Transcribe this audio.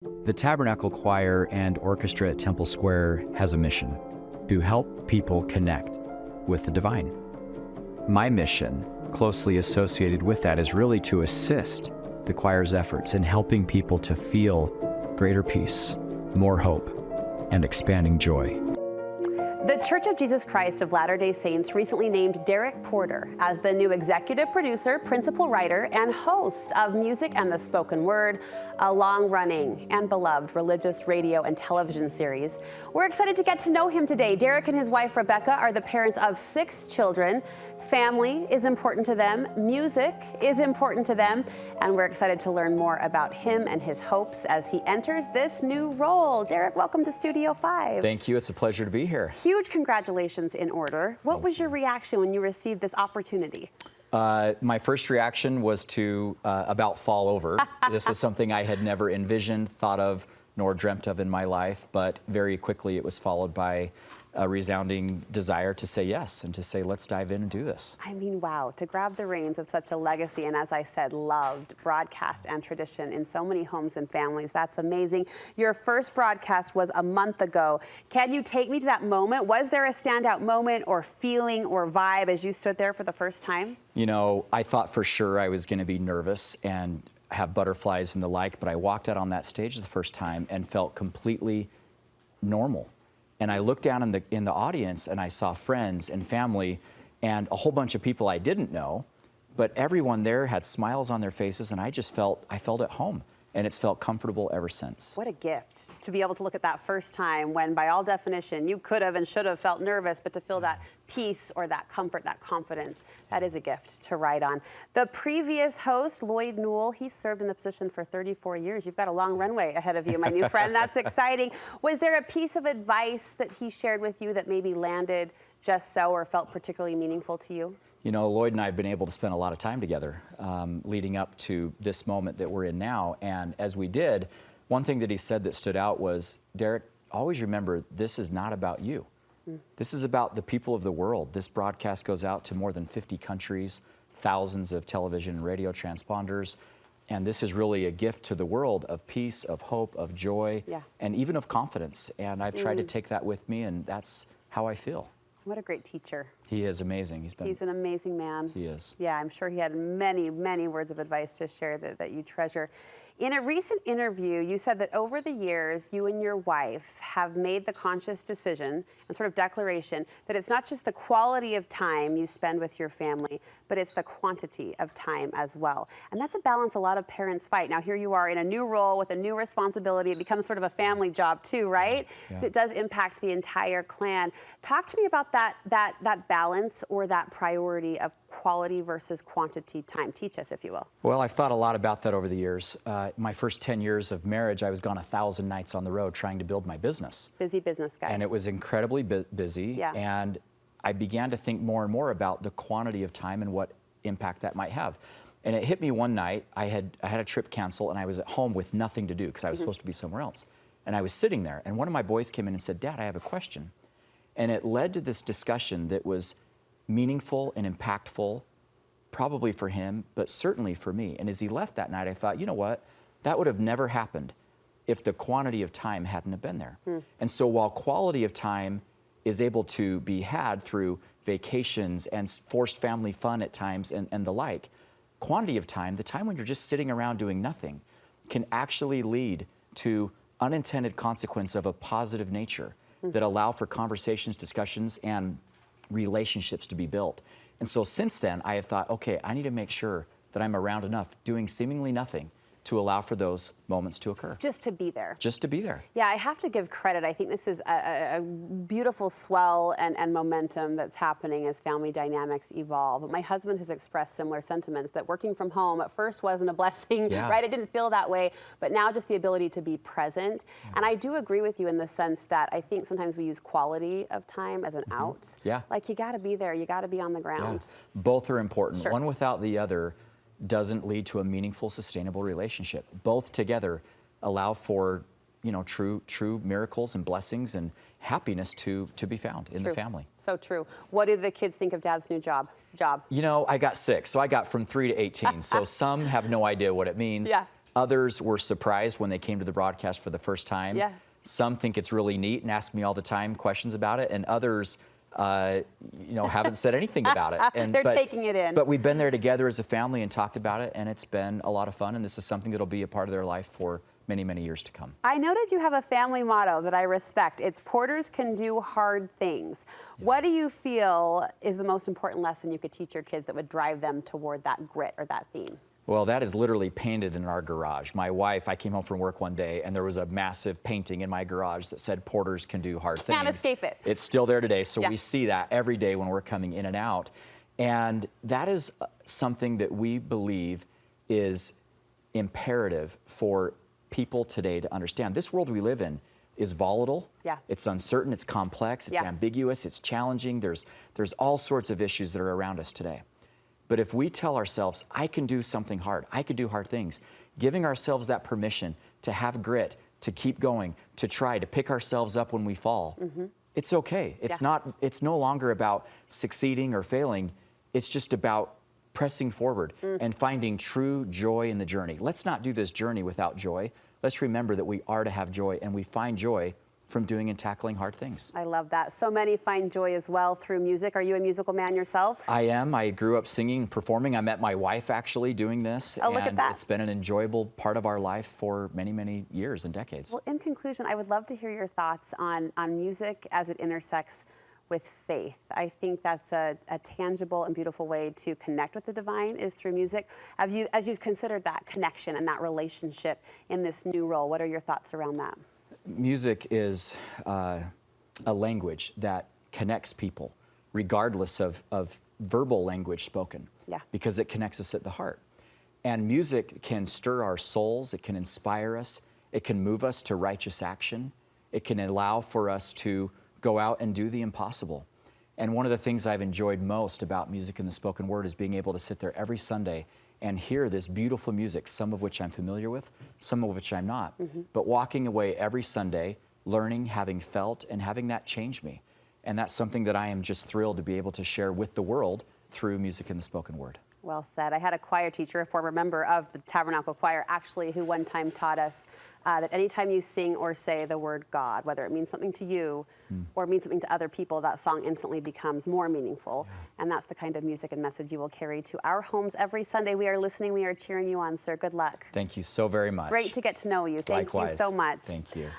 The Tabernacle Choir and Orchestra at Temple Square has a mission to help people connect with the divine. My mission, closely associated with that, is really to assist the choir's efforts in helping people to feel greater peace, more hope, and expanding joy. The Church of Jesus Christ of Latter-day Saints recently named Derrick Porter as the new executive producer, principal writer, and host of Music and the Spoken Word, a long-running and beloved religious radio and television series. We're excited to get to know him today. Derrick and his wife, Rebecca, are the parents of 6 children. Family is important to them, music is important to them, and we're excited to learn more about him and his hopes as he enters this new role. Derrick, welcome to Studio 5. Thank you. It's a pleasure to be here. Huge congratulations in order. What was your reaction when you received this opportunity? My first reaction was to about fall over. This was something I had never envisioned, thought of, nor dreamt of in my life, but very quickly it was followed by a resounding desire to say yes and to say, let's dive in and do this. I mean, wow, to grab the reins of such a legacy and, as I said, loved broadcast and tradition in so many homes and families. That's amazing. Your first broadcast was a month ago. Can you take me to that moment? Was there a standout moment or feeling or vibe as you stood there for the first time? You know, I thought for sure I was going to be nervous and have butterflies and the like, but I walked out on that stage the first time and felt completely normal. And I looked down in the audience and I saw friends and family and a whole bunch of people I didn't know, but everyone there had smiles on their faces, and I felt at home. And it's felt comfortable ever since. What a gift to be able to look at that first time when, by all definition, you could have and should have felt nervous, but to feel that peace or that comfort, that confidence, that is a gift to ride on. The previous host, Lloyd, he served in the position for 34 years. You've got a long runway ahead of you, my new friend. That's exciting. Was there a piece of advice that he shared with you that maybe landed just so or felt particularly meaningful to you? You know, Lloyd and I have been able to spend a lot of time together leading up to this moment that we're in now. And as we did, one thing that he said that stood out was, Derrick, always remember, this is not about you. This is about the people of the world. This broadcast goes out to more than 50 countries, thousands of television and radio transponders. And this is really a gift to the world of peace, of hope, of joy, and even of confidence. And I've tried to take that with me, and that's how I feel. What a great teacher. He is amazing. He's an amazing man. He is. Yeah, I'm sure he had many, many words of advice to share that you treasure. In a recent interview, you said that over the years, you and your wife have made the conscious decision and sort of declaration that it's not just the quality of time you spend with your family, but it's the quantity of time as well. And that's a balance a lot of parents fight. Now, here you are in a new role with a new responsibility. It becomes sort of a family job too, right? Yeah. It does impact the entire clan. Talk to me about that balance or that priority of quality versus quantity time. Teach us, if you will. Well, I've thought a lot about that over the years. My first 10 years of marriage, I was gone 1,000 nights on the road trying to build my business. Busy business guy. And it was incredibly busy. Yeah. And I began to think more and more about the quantity of time and what impact that might have. And it hit me one night. I had a trip cancel, and I was at home with nothing to do because I was supposed to be somewhere else. And I was sitting there, and one of my boys came in and said, "Dad, I have a question." And it led to this discussion that was meaningful and impactful, probably for him, but certainly for me. And as he left that night, I thought, you know what? That would have never happened if the quantity of time hadn't have been there. And so while quality of time is able to be had through vacations and forced family fun at times and the like, quantity of time, the time when you're just sitting around doing nothing, can actually lead to unintended consequence of a positive nature that allow for conversations, discussions, and relationships to be built. And so since then, I have thought, okay, I need to make sure that I'm around enough doing seemingly nothing to allow for those moments to occur. Just to be there. Just to be there. Yeah, I have to give credit. I think this is a beautiful swell and momentum that's happening as family dynamics evolve. But my husband has expressed similar sentiments that working from home at first wasn't a blessing, right? It didn't feel that way, but now just the ability to be present. And I do agree with you in the sense that I think sometimes we use quality of time as an out. Yeah. Like you gotta be there, you gotta be on the ground. Both are important. Sure. One without the other doesn't lead to a meaningful, sustainable relationship. Both together allow for, you know, true miracles and blessings and happiness to be found in the family. So true. What do the kids think of Dad's new job? You know, I got 6, so I got from 3 to 18. So some have no idea what it means. Yeah. Others were surprised when they came to the broadcast for the first time. Yeah. Some think it's really neat and ask me all the time questions about it, and others, haven't said anything about it. They're taking it in. But we've been there together as a family and talked about it, and it's been a lot of fun, and this is something that'll be a part of their life for many, many years to come. I noted you have a family motto that I respect. It's Porters can do hard things. Yeah. What do you feel is the most important lesson you could teach your kids that would drive them toward that grit or that theme? Well, that is literally painted in our garage. My wife, I came home from work one day and there was a massive painting in my garage that said Porters can do hard things. Can't escape it. It's still there today, so yeah. we see that every day when we're coming in and out. And that is something that we believe is imperative for people today to understand. This world we live in is volatile. Yeah. It's uncertain, it's complex, it's ambiguous, it's challenging. There's all sorts of issues that are around us today. But if we tell ourselves, I can do something hard, I could do hard things, giving ourselves that permission to have grit, to keep going, to try, to pick ourselves up when we fall, it's okay. It's no longer about succeeding or failing. It's just about pressing forward and finding true joy in the journey. Let's not do this journey without joy. Let's remember that we are to have joy, and we find joy from doing and tackling hard things. I love that. So many find joy as well through music. Are you a musical man yourself? I am. I grew up singing and performing. I met my wife actually doing this. Oh, look at that. It's been an enjoyable part of our life for many, many years and decades. Well, in conclusion, I would love to hear your thoughts on music as it intersects with faith. I think that's a tangible and beautiful way to connect with the divine is through music. As you've considered that connection and that relationship in this new role, what are your thoughts around that? Music is a language that connects people, regardless of verbal language spoken, because it connects us at the heart. And music can stir our souls, it can inspire us, it can move us to righteous action, it can allow for us to go out and do the impossible. And one of the things I've enjoyed most about music and the spoken word is being able to sit there every Sunday and hear this beautiful music, some of which I'm familiar with, some of which I'm not, but walking away every Sunday, learning, having felt, and having that change me. And that's something that I am just thrilled to be able to share with the world through music and the spoken word. Well said. I had a choir teacher, a former member of the Tabernacle Choir, actually, who one time taught us that anytime you sing or say the word God, whether it means something to you or means something to other people, that song instantly becomes more meaningful. And that's the kind of music and message you will carry to our homes every Sunday. We are listening. We are cheering you on, sir. Good luck. Thank you so very much. Great to get to know you. Thank you so much. Thank you.